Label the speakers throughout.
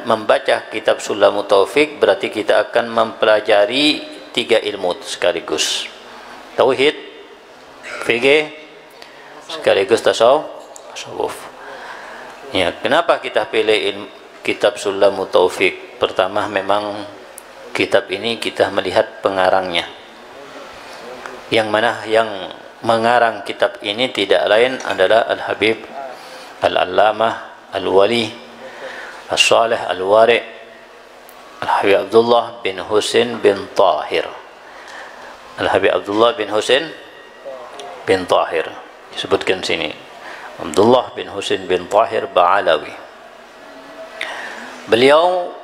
Speaker 1: membaca kitab Sulamut Taufik berarti kita akan mempelajari 3 ilmu sekaligus. Tauhid, fikih, sekaligus tasawuf. Ya, kenapa kita pilih kitab Sulamut Taufik? Pertama, memang kitab ini kita melihat pengarangnya. Yang mana yang mengarang kitab ini tidak lain adalah Al-Habib Al-Allamah Al-Wali As-Salih Al-Wari Al-Habib Abdullah bin Husin bin Tahir. Al-Habib Abdullah bin Husin bin Tahir disebutkan sini, Abdullah bin Husin bin Tahir Ba'alawi. Beliau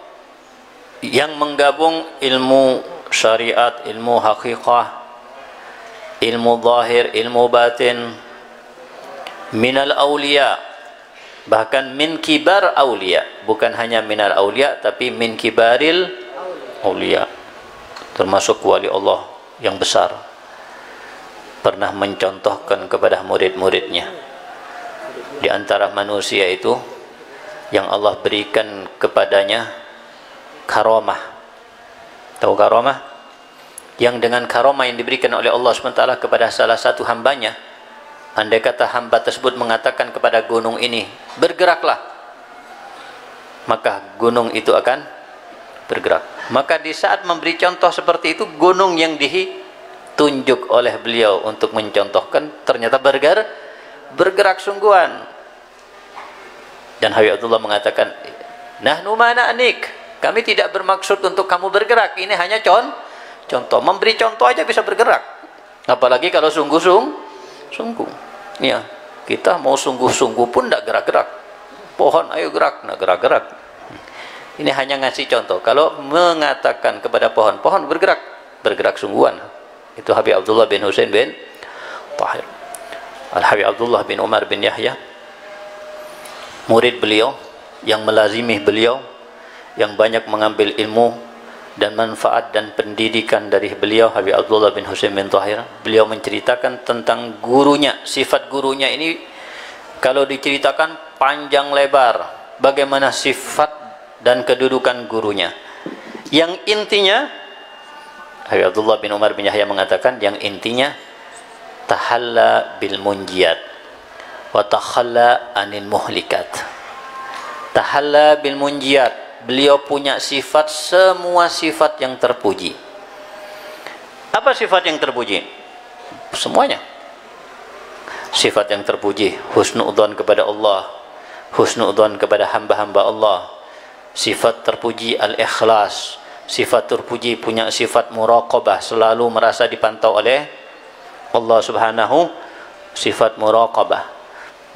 Speaker 1: yang menggabung ilmu syariat, ilmu hakikah, ilmu zahir, ilmu batin, minal awliya, bahkan min kibar awliya, bukan hanya minal awliya tapi min kibaril awliya, termasuk wali Allah yang besar, pernah mencontohkan kepada murid-muridnya. Di antara manusia itu yang Allah berikan kepadanya karamah. Tahu karamah? Yang dengan karamah yang diberikan oleh Allah SWT kepada salah satu hambanya, andai kata hamba tersebut mengatakan kepada gunung ini, bergeraklah, maka gunung itu akan bergerak. Maka di saat memberi contoh seperti itu, gunung yang ditunjuk oleh beliau untuk mencontohkan ternyata bergerak sungguhan. Dan Habib Abdullah mengatakan, nahnu mana'nik, kami tidak bermaksud untuk kamu bergerak, ini hanya contoh. Memberi contoh aja bisa bergerak, apalagi kalau sungguh. Ya, kita mau sungguh-sungguh pun tidak gerak-gerak. Pohon ayo gerak, tidak gerak-gerak. Ini hanya ngasih contoh. Kalau mengatakan kepada pohon bergerak sungguhan. Itu Habib Abdullah bin Husin bin Tahir. Al-Habib Abdullah bin Umar bin Yahya, murid beliau yang melazimi beliau, yang banyak mengambil ilmu dan manfaat dan pendidikan dari beliau, Habib Abdullah bin Husin bin Tahir. Beliau menceritakan tentang gurunya. Sifat gurunya ini kalau diceritakan panjang lebar, bagaimana sifat dan kedudukan gurunya. Yang intinya, Habib Abdullah bin Umar bin Yahya mengatakan, yang intinya tahalla bil munjiyat wa takhalla anil muhlikat. Tahalla bil munjiyat, beliau punya sifat, semua sifat yang terpuji. Apa sifat yang terpuji? Semuanya. Sifat yang terpuji, husnudzon kepada Allah, husnudzon kepada hamba-hamba Allah. Sifat terpuji al-ikhlas, sifat terpuji punya sifat muraqabah, selalu merasa dipantau oleh Allah Subhanahu, sifat muraqabah.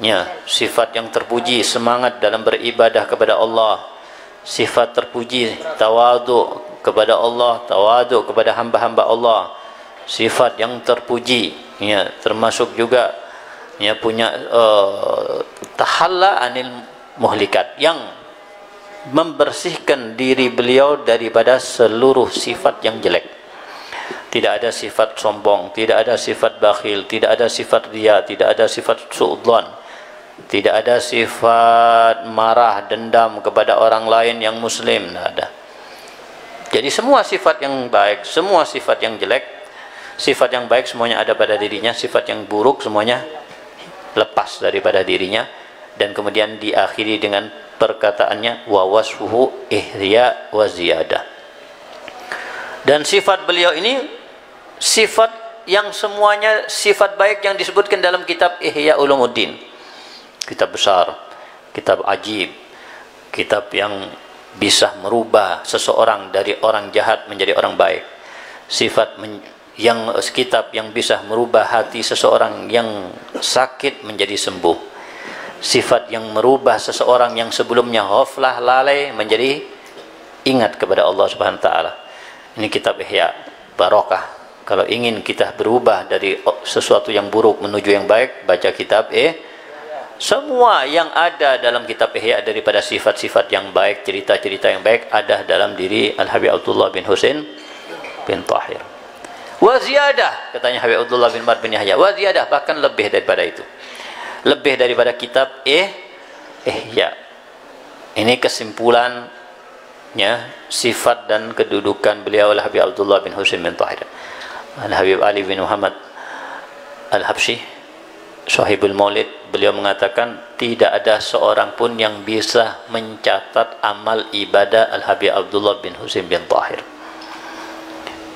Speaker 1: Ya, sifat yang terpuji semangat dalam beribadah kepada Allah. Sifat terpuji tawadu kepada Allah, tawadu kepada hamba-hamba Allah. Sifat yang terpuji, ya, termasuk juga ya punya tahalla anil muhlikat, yang membersihkan diri beliau daripada seluruh sifat yang jelek. Tidak ada sifat sombong, tidak ada sifat bakhil, tidak ada sifat riya, tidak ada sifat su'udzon, tidak ada sifat marah, dendam kepada orang lain yang muslim, tidak ada. Jadi semua sifat yang baik, semua sifat yang jelek, sifat yang baik semuanya ada pada dirinya, sifat yang buruk semuanya lepas daripada dirinya. Dan kemudian diakhiri dengan perkataannya wa wasfuhu ihya wa ziyadah. Dan sifat beliau ini sifat yang semuanya sifat baik yang disebutkan dalam kitab Ihya Ulumuddin. Kitab besar, kitab ajib, kitab yang bisa merubah seseorang dari orang jahat menjadi orang baik. Kitab yang bisa merubah hati seseorang yang sakit menjadi sembuh. Sifat yang merubah seseorang yang sebelumnya ghaflah, lalai menjadi ingat kepada Allah Subhanahu wa taala. Ini kitab Ihya, barokah. Kalau ingin kita berubah dari sesuatu yang buruk menuju yang baik, baca kitab semua yang ada dalam kitab Ihya daripada sifat-sifat yang baik, cerita-cerita yang baik ada dalam diri Al-Habib Abdullah bin Husin bin Tahir. Wa ziyadah, katanya Habib Abdullah bin Umar bin Yahya, wa ziyadah, bahkan lebih daripada itu. Lebih daripada kitab Ihya. Ini kesimpulan ya, sifat dan kedudukan beliau Al-Habib Abdullah bin Husain bin Tahir Al-Habib Ali bin Muhammad Al-Habsyi Sahibul Maulid, beliau mengatakan tidak ada seorang pun yang bisa mencatat amal ibadah Al-Habib Abdullah bin Husain bin Tahir,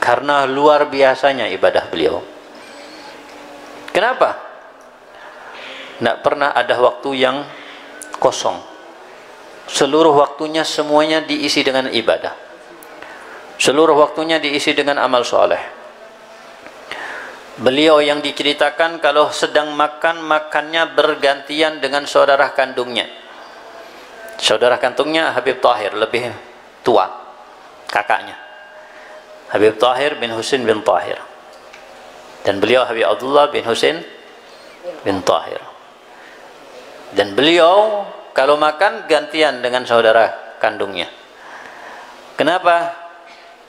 Speaker 1: karena luar biasanya ibadah beliau. Kenapa? Tidak pernah ada waktu yang kosong. Seluruh waktunya semuanya diisi dengan ibadah. Seluruh waktunya diisi dengan amal soleh. Beliau yang diceritakan kalau sedang makan, makannya bergantian dengan saudara kandungnya. Saudara kandungnya Habib Tahir, lebih tua, kakaknya Habib Tahir bin Husain bin Tahir, dan beliau Habib Abdullah bin Husain bin Tahir. Dan beliau kalau makan gantian dengan saudara kandungnya. Kenapa?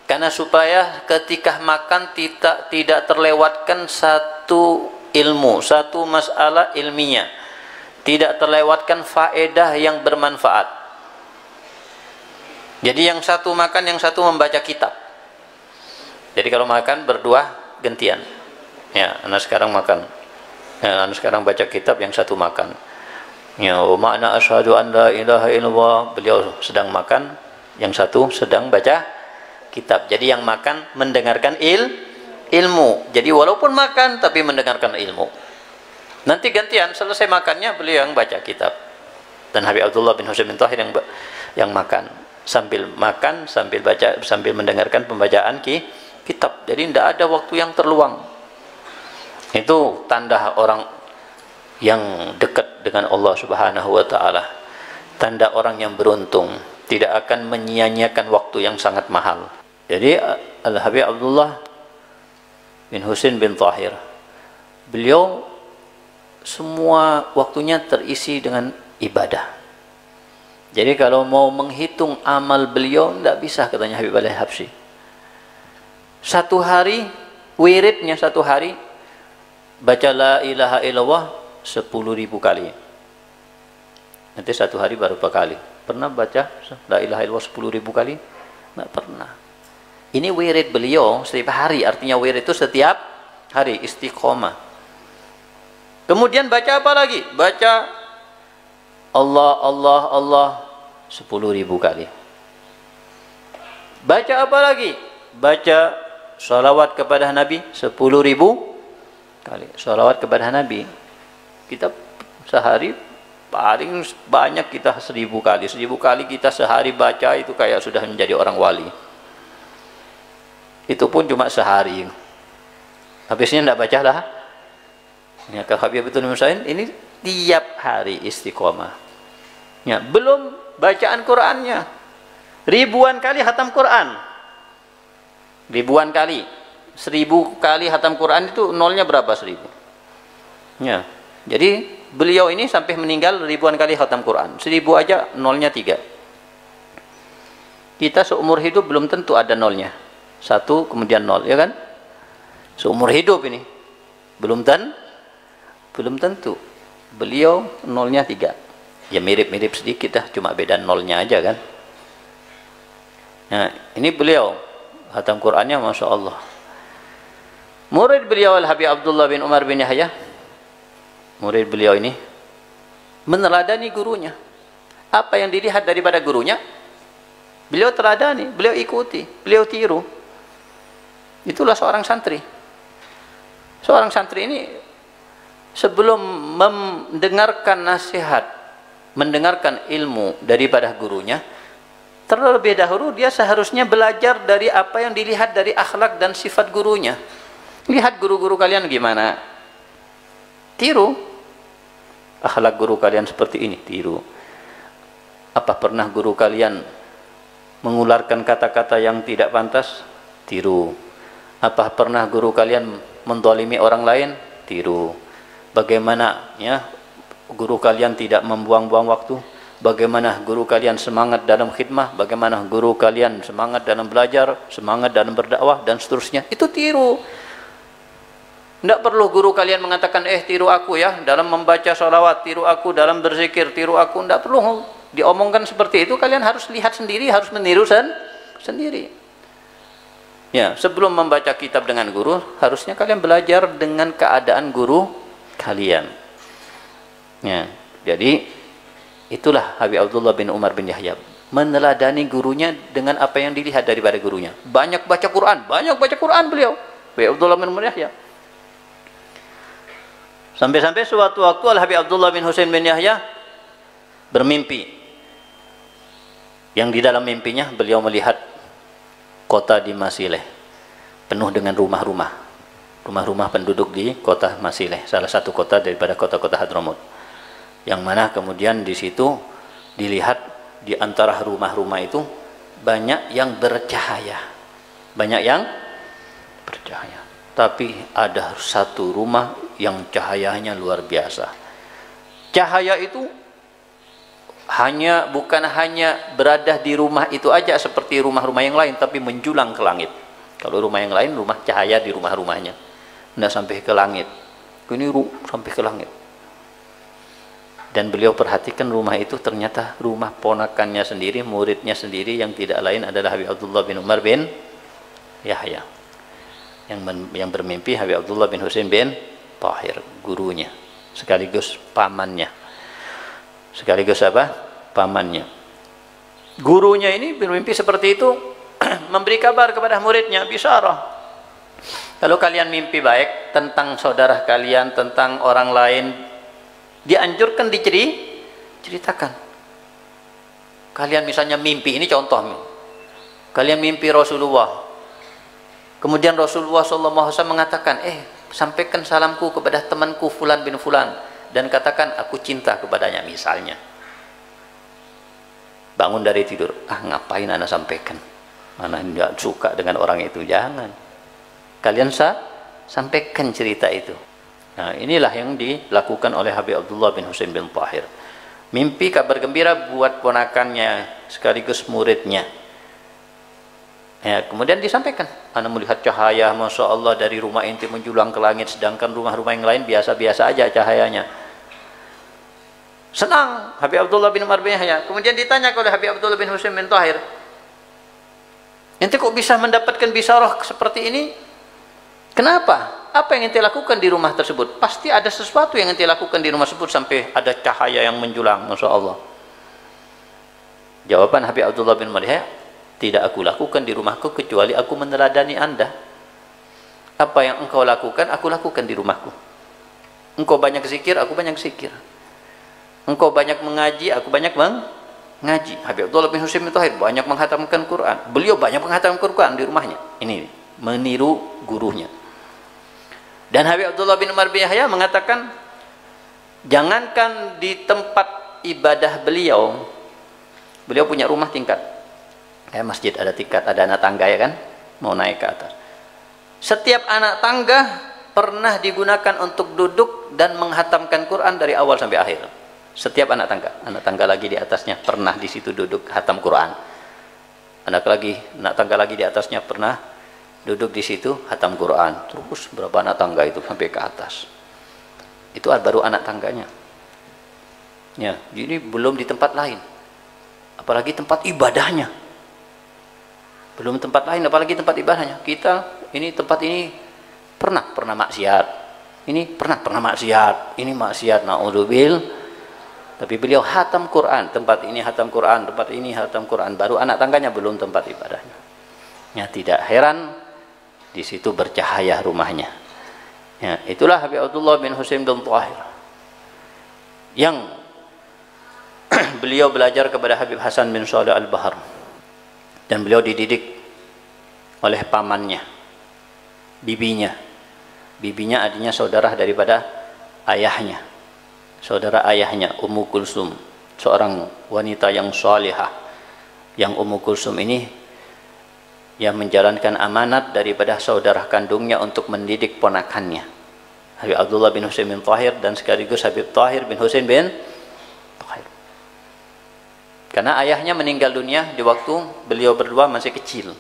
Speaker 1: Karena supaya ketika makan tidak terlewatkan satu ilmu, satu masalah ilmiah, tidak terlewatkan faedah yang bermanfaat. Jadi yang satu makan, yang satu membaca kitab. Jadi kalau makan berdua gantian. Ya, anak sekarang makan, ya, anak sekarang baca kitab, yang satu makan. Ya, makna asyhadu an la ilaha illallah, beliau sedang makan, yang satu sedang baca kitab. Jadi yang makan mendengarkan ilmu. Jadi walaupun makan tapi mendengarkan ilmu. Nanti gantian, selesai makannya beliau yang baca kitab. Dan Habib Abdullah bin Husain bin Tahir yang makan sambil baca, sambil mendengarkan pembacaan kitab. Jadi tidak ada waktu yang terluang. Itu tanda orang yang dekat dengan Allah Subhanahu wa taala. Tanda orang yang beruntung, tidak akan menyia-nyiakan waktu yang sangat mahal. Jadi Al-Habib Abdullah bin Husain bin Tahir, beliau semua waktunya terisi dengan ibadah. Jadi kalau mau menghitung amal beliau tidak bisa, katanya Habib Al-Habsyi. Satu hari wiridnya, satu hari baca la ilaha illallah 10.000 kali. Nanti satu hari berapa kali? Pernah baca la ilaha illallah 10.000 kali? Tidak pernah. Ini wirid beliau setiap hari, artinya wirid itu setiap hari, istiqomah. Kemudian baca apa lagi? Baca Allah Allah Allah 10.000 kali. Baca apa lagi? Baca salawat kepada Nabi 10.000 kali. Salawat kepada Nabi, kita sehari paling banyak kita 1.000 kali. 1.000 kali kita sehari baca, itu kayak sudah menjadi orang wali. Itu pun cuma sehari. Habisnya tidak baca lah. Ya, kalau Habib Abdullah bin Husain ini tiap hari istiqomah. Ya, belum bacaan Qur'annya. Ribuan kali khatam Qur'an. Ribuan kali. 1.000 kali khatam Qur'an itu nolnya berapa? 1.000. Ya. Jadi beliau ini sampai meninggal ribuan kali khatam Quran. 1.000 aja nolnya 3. Kita seumur hidup belum tentu ada nolnya. 1 kemudian 0, ya kan? Seumur hidup ini belum tentu. Beliau nolnya 3. Ya mirip-mirip sedikit dah, cuma beda nolnya aja kan. Nah, ini beliau khatam Qurannya Masya Allah. Murid beliau Al-Habib Abdullah bin Umar bin Yahya, murid beliau ini meneladani gurunya. Apa yang dilihat daripada gurunya, beliau teladani, beliau ikuti, beliau tiru. Itulah seorang santri. Seorang santri ini sebelum mendengarkan nasihat, mendengarkan ilmu daripada gurunya, terlebih dahulu dia seharusnya belajar dari apa yang dilihat dari akhlak dan sifat gurunya. Lihat guru-guru kalian gimana, tiru. Akhlak guru kalian seperti ini, tiru. Apa pernah guru kalian mengularkan kata-kata yang tidak pantas? Tiru. Apa pernah guru kalian mendolimi orang lain? Tiru. Bagaimana ya guru kalian tidak membuang-buang waktu? Bagaimana guru kalian semangat dalam khidmah? Bagaimana guru kalian semangat dalam belajar, semangat dalam berdakwah, dan seterusnya? Itu tiru. Tidak perlu guru kalian mengatakan, tiru aku ya dalam membaca sholawat, tiru aku dalam berzikir, tiru aku. Tidak perlu. diomongkan seperti itu, kalian harus lihat sendiri, harus meniru sendiri. Ya, sebelum membaca kitab dengan guru, harusnya kalian belajar dengan keadaan guru kalian. Ya, jadi itulah Habib Abdullah bin Umar bin Yahya, meneladani gurunya dengan apa yang dilihat daripada gurunya. Banyak baca Quran beliau, Habib Abdullah bin Umar bin Yahya. Sampai-sampai suatu waktu Habib Abdullah bin Husain bin Yahya bermimpi. Yang di dalam mimpinya beliau melihat kota di Masileh penuh dengan rumah-rumah penduduk di kota Masileh, salah satu kota daripada kota-kota Hadramaut, yang mana kemudian di situ dilihat di antara rumah-rumah itu banyak yang bercahaya, tapi ada satu rumah yang cahayanya luar biasa. Cahaya itu bukan hanya berada di rumah itu aja seperti rumah-rumah yang lain, tapi menjulang ke langit. Kalau rumah yang lain, rumah cahaya di rumah-rumahnya tidak sampai ke langit, ini sampai ke langit. Dan beliau perhatikan rumah itu ternyata rumah ponakannya sendiri, muridnya sendiri, yang tidak lain adalah Habib Abdullah bin Umar bin Yahya, yang bermimpi Habib Abdullah bin Husain bin Tahir, gurunya sekaligus pamannya. Sekaligus apa? Pamannya. Gurunya ini bermimpi seperti itu, memberi kabar kepada muridnya, bisyarah. Kalau kalian mimpi baik tentang saudara kalian, tentang orang lain, dianjurkan diceritakan. Kalian misalnya mimpi, ini contoh, kalian mimpi Rasulullah, kemudian Rasulullah SAW mengatakan, sampaikan salamku kepada temanku Fulan bin Fulan, dan katakan aku cinta kepadanya misalnya. Bangun dari tidur, ngapain anak sampaikan, mana tidak suka dengan orang itu. Jangan, kalian sampaikan cerita itu. Nah, inilah yang dilakukan oleh Habib Abdullah bin Husain bin Tahir. Mimpi kabar gembira buat ponakannya sekaligus muridnya. Ya, kemudian disampaikan, anak melihat cahaya, masya Allah, dari rumah inti menjulang ke langit, sedangkan rumah-rumah yang lain biasa-biasa aja cahayanya. Senang Habib Abdullah bin Umar bin Yahya. Kemudian ditanya oleh Habib Abdullah bin Husain bin Tahir, ente kok bisa mendapatkan bisyarah seperti ini? Kenapa? Apa yang ente lakukan di rumah tersebut? Pasti ada sesuatu yang ente lakukan di rumah tersebut sampai ada cahaya yang menjulang, masya Allah. Jawaban Habib Abdullah bin Umar bin Yahya, tidak aku lakukan di rumahku kecuali aku meneladani Anda. Apa yang engkau lakukan, aku lakukan di rumahku. Engkau banyak zikir, aku banyak zikir. Engkau banyak mengaji, aku banyak mengaji. Habib Abdullah bin Husain bin Tahir banyak menghatamkan Quran. Beliau banyak menghatamkan Quran di rumahnya. Ini meniru gurunya. Dan Habib Abdullah bin Umar bin Yahya mengatakan, jangankan di tempat ibadah beliau punya rumah tingkat. Masjid ada tingkat, ada anak tangga, ya kan, mau naik ke atas. Setiap anak tangga pernah digunakan untuk duduk dan menghatamkan Quran dari awal sampai akhir. Setiap anak tangga lagi di atasnya pernah di situ duduk hatam Quran. Anak tangga lagi di atasnya pernah duduk di situ hatam Quran. Terus berapa anak tangga itu sampai ke atas. Itu baru anak tangganya. Ya, jadi belum di tempat lain. Apalagi tempat ibadahnya. Belum tempat lain, apalagi tempat ibadahnya. Kita ini tempat ini pernah maksiat. Ini pernah maksiat. Ini maksiat, naudzubil. Tapi beliau hatam Quran, tempat ini hatam Quran, tempat ini hatam Quran. Baru anak tangganya, belum tempat ibadahnya. Ya, tidak heran di situ bercahaya rumahnya. Ya, itulah Habib Abdullah bin Husain bin Tahir, yang beliau belajar kepada Habib Hasan bin Shalih Al-Bahar, dan beliau dididik oleh pamannya, bibinya adanya saudara daripada ayahnya, saudara ayahnya Ummu Kulsum, seorang wanita yang salihah, yang Ummu Kulsum ini yang menjalankan amanat daripada saudara kandungnya untuk mendidik ponakannya Habib Abdullah bin Husain bin Tahir, dan sekaligus Habib Tahir bin Husain bin Tahir. Karena ayahnya meninggal dunia di waktu beliau berdua masih kecil,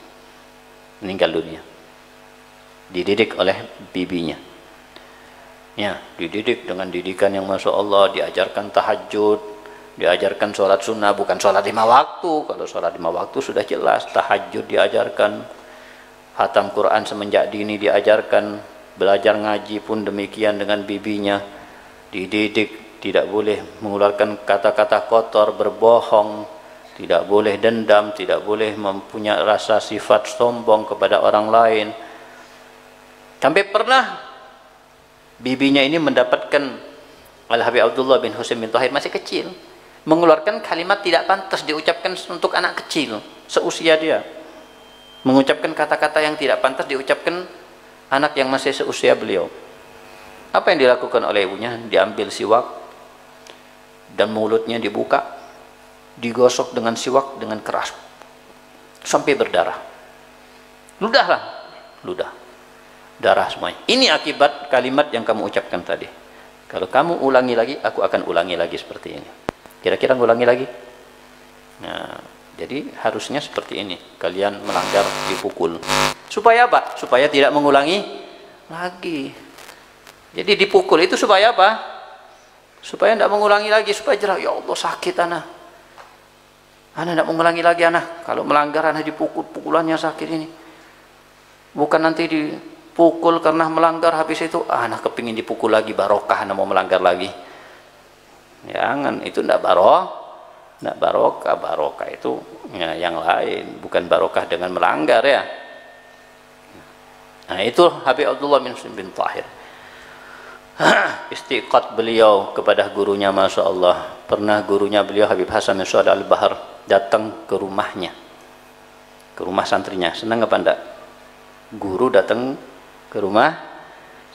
Speaker 1: meninggal dunia, dididik oleh bibinya. Ya, dididik dengan didikan yang masya Allah, diajarkan tahajud, Diajarkan sholat sunnah, bukan sholat 5 waktu. Kalau sholat 5 waktu sudah jelas. Tahajud diajarkan, khatam Quran semenjak dini diajarkan, belajar ngaji pun demikian dengan bibinya, dididik, tidak boleh mengeluarkan kata-kata kotor, berbohong, tidak boleh dendam, tidak boleh mempunyai rasa sifat sombong kepada orang lain. Sampai pernah bibinya ini mendapatkan Al-Habib Abdullah bin Husain bin Tahir masih kecil mengeluarkan kalimat tidak pantas diucapkan untuk anak kecil seusia dia, mengucapkan kata-kata yang tidak pantas diucapkan anak yang masih seusia beliau. Apa yang dilakukan oleh ibunya? Diambil siwak dan mulutnya dibuka, digosok dengan siwak dengan keras sampai berdarah. Ludahlah, ludah, darah semuanya. Ini akibat kalimat yang kamu ucapkan tadi. Kalau kamu ulangi lagi, aku akan ulangi lagi seperti ini. Kira-kira ngulangi lagi? Nah, jadi harusnya seperti ini. Kalian melanggar dipukul. Supaya apa? Supaya tidak mengulangi lagi. Jadi dipukul itu supaya apa? Supaya tidak mengulangi lagi. Supaya jelas, ya Allah sakit anak. Anak tidak mengulangi lagi anak. Kalau melanggar anak dipukul, pukulannya sakit ini. Bukan nanti dipukul karena melanggar, habis itu anak kepingin dipukul lagi, barokah anak mau melanggar lagi. Jangan, itu tidak barokah. Barokah itu ya, yang lain, bukan barokah dengan melanggar ya. Nah itu Habib Abdullah bin Husain bin Tahir. Istiqat beliau kepada gurunya, Masya Allah. Pernah gurunya beliau Habib Hasan bin Suad Al-Bahar datang ke rumahnya, ke rumah santrinya. Senang apa enggak? Guru datang ke rumah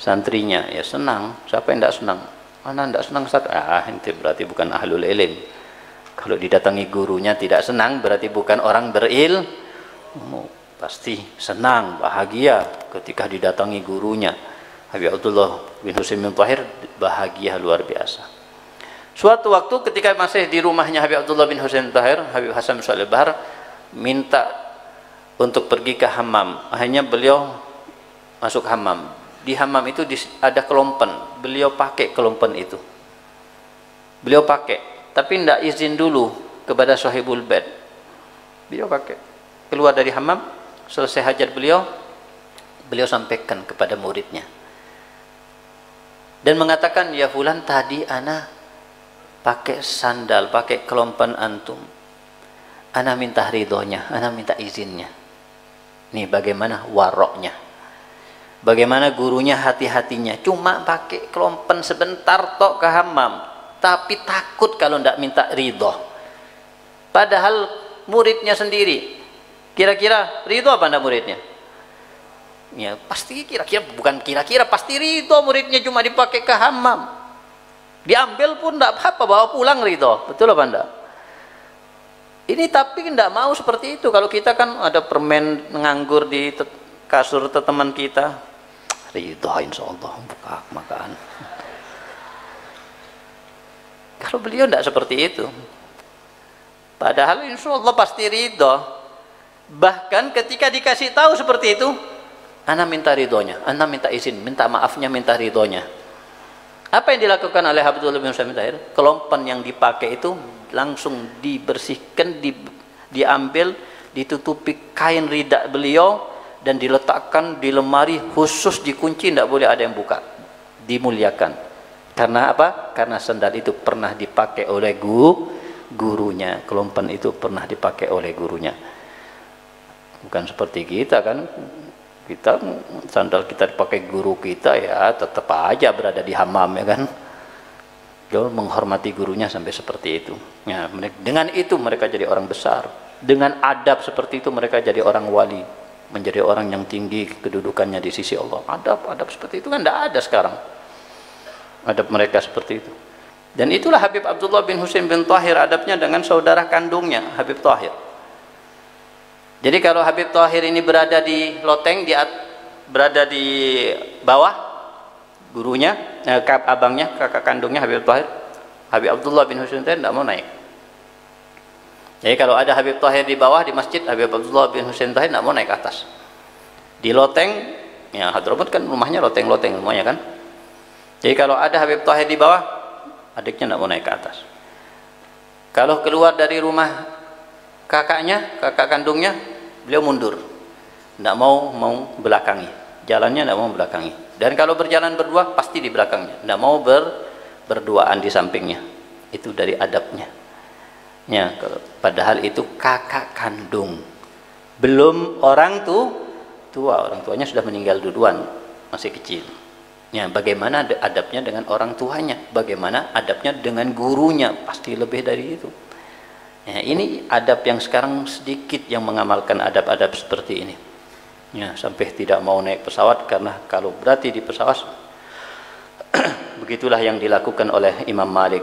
Speaker 1: santrinya, ya senang. Siapa yang enggak senang? Mana tidak senang Ustaz? Itu berarti bukan ahlul ilm. Kalau didatangi gurunya tidak senang, berarti bukan orang berilmu. Pasti senang, bahagia ketika didatangi gurunya. Habib Abdullah bin Husain bin Tahir bahagia luar biasa. Suatu waktu ketika masih di rumahnya Habib Abdullah bin Husain bin Tahir, Habib Hasan bin Suad Al-Bahar minta untuk pergi ke hammam. Akhirnya beliau masuk hammam. Di hammam itu ada kelompen, beliau pakai kelompen itu, beliau pakai, tapi tidak izin dulu kepada sahibul bed. Beliau pakai, keluar dari hammam, selesai hajat beliau sampaikan kepada muridnya dan mengatakan, ya fulan, tadi ana pakai sandal, pakai kelompen antum, ana minta ridhonya, ana minta izinnya. Nih bagaimana waroknya, bagaimana gurunya hati-hatinya, cuma pakai kelompen sebentar tok ke hammam, tapi takut kalau tidak minta ridho. Padahal muridnya sendiri, kira-kira ridho apa enggak muridnya? Ya pasti kira-kira, bukan kira-kira, pasti ridho muridnya, cuma dipakai ke hammam. Diambil pun tidak apa-apa, bawa pulang ridho. Betul apa enggak? Ini tapi tidak mau seperti itu. Kalau kita kan ada permen nganggur di kasur teman kita, ridho insya Allah, buka makan. Kalau beliau tidak seperti itu, padahal insya Allah pasti ridho. Bahkan ketika dikasih tahu seperti itu, ana minta ridhonya, ana minta izin, minta maafnya, minta ridhonya. Apa yang dilakukan oleh Abdullah bin Husain bin Tahir? Kelompen yang dipakai itu langsung dibersihkan, diambil, ditutupi kain ridak beliau dan diletakkan di lemari khusus, dikunci, tidak boleh ada yang buka, dimuliakan. Karena apa? Karena sandal itu pernah dipakai oleh gurunya, kelompen itu pernah dipakai oleh gurunya. Bukan seperti kita kan, kita sandal kita dipakai guru kita, ya tetap aja berada di hammam, ya kan. Dia menghormati gurunya sampai seperti itu. Ya, dengan itu mereka jadi orang besar. Dengan adab seperti itu mereka jadi orang wali, menjadi orang yang tinggi kedudukannya di sisi Allah. Adab seperti itu kan tidak ada sekarang. Adab mereka seperti itu. Dan itulah Habib Abdullah bin Husain bin Tahir adabnya dengan saudara kandungnya Habib Tahir. Jadi kalau Habib Tahir ini berada di loteng, berada di bawah gurunya, abangnya, kakak kandungnya Habib Tahir, Habib Abdullah bin Husain bin Tahir tidak mau naik. Jadi kalau ada Habib Tahir di bawah di masjid, Habib Abdullah bin Husain bin Tahir tidak mau naik ke atas. Di loteng, ya Hadramut kan rumahnya loteng-loteng semuanya kan. Jadi kalau ada Habib Tahir di bawah, adiknya tidak mau naik ke atas. Kalau keluar dari rumah kakaknya, kakak kandungnya, beliau mundur, tidak mau belakangi, jalannya tidak mau belakangi. Dan kalau berjalan berdua pasti di belakangnya, tidak mau berduaan di sampingnya. Itu dari adabnya. Ya, padahal itu kakak kandung, belum orang tua. Orang tuanya sudah meninggal duluan, masih kecil. Ya, bagaimana adabnya dengan orang tuanya? Bagaimana adabnya dengan gurunya? Pasti lebih dari itu. Ya, ini adab yang sekarang sedikit yang mengamalkan adab-adab seperti ini. Ya, sampai tidak mau naik pesawat karena kalau berarti di pesawat begitulah yang dilakukan oleh Imam Malik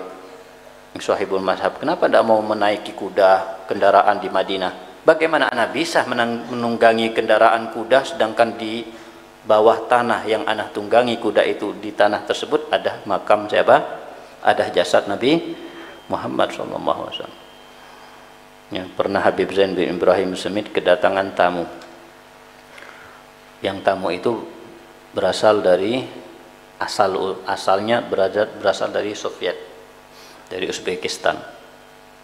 Speaker 1: Sahibul Mazhab. Kenapa tidak mau menaiki kuda kendaraan di Madinah? Bagaimana anak bisa menunggangi kendaraan kuda sedangkan di bawah tanah yang anak tunggangi kuda itu, di tanah tersebut ada makam siapa? Ada jasad Nabi Muhammad SAW. Ya, pernah Habib Zain bin Ibrahim Semit kedatangan tamu. Yang tamu itu berasal dari asalnya berasal dari Soviet, dari Uzbekistan.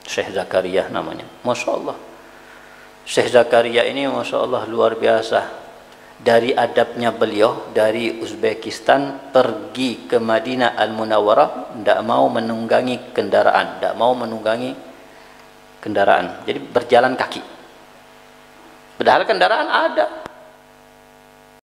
Speaker 1: Syekh Zakaria namanya. Masya Allah, Syekh Zakaria ini Masya Allah luar biasa. Dari adabnya beliau dari Uzbekistan pergi ke Madinah Al-Munawwarah, tidak mau menunggangi kendaraan, jadi berjalan kaki. Padahal kendaraan ada.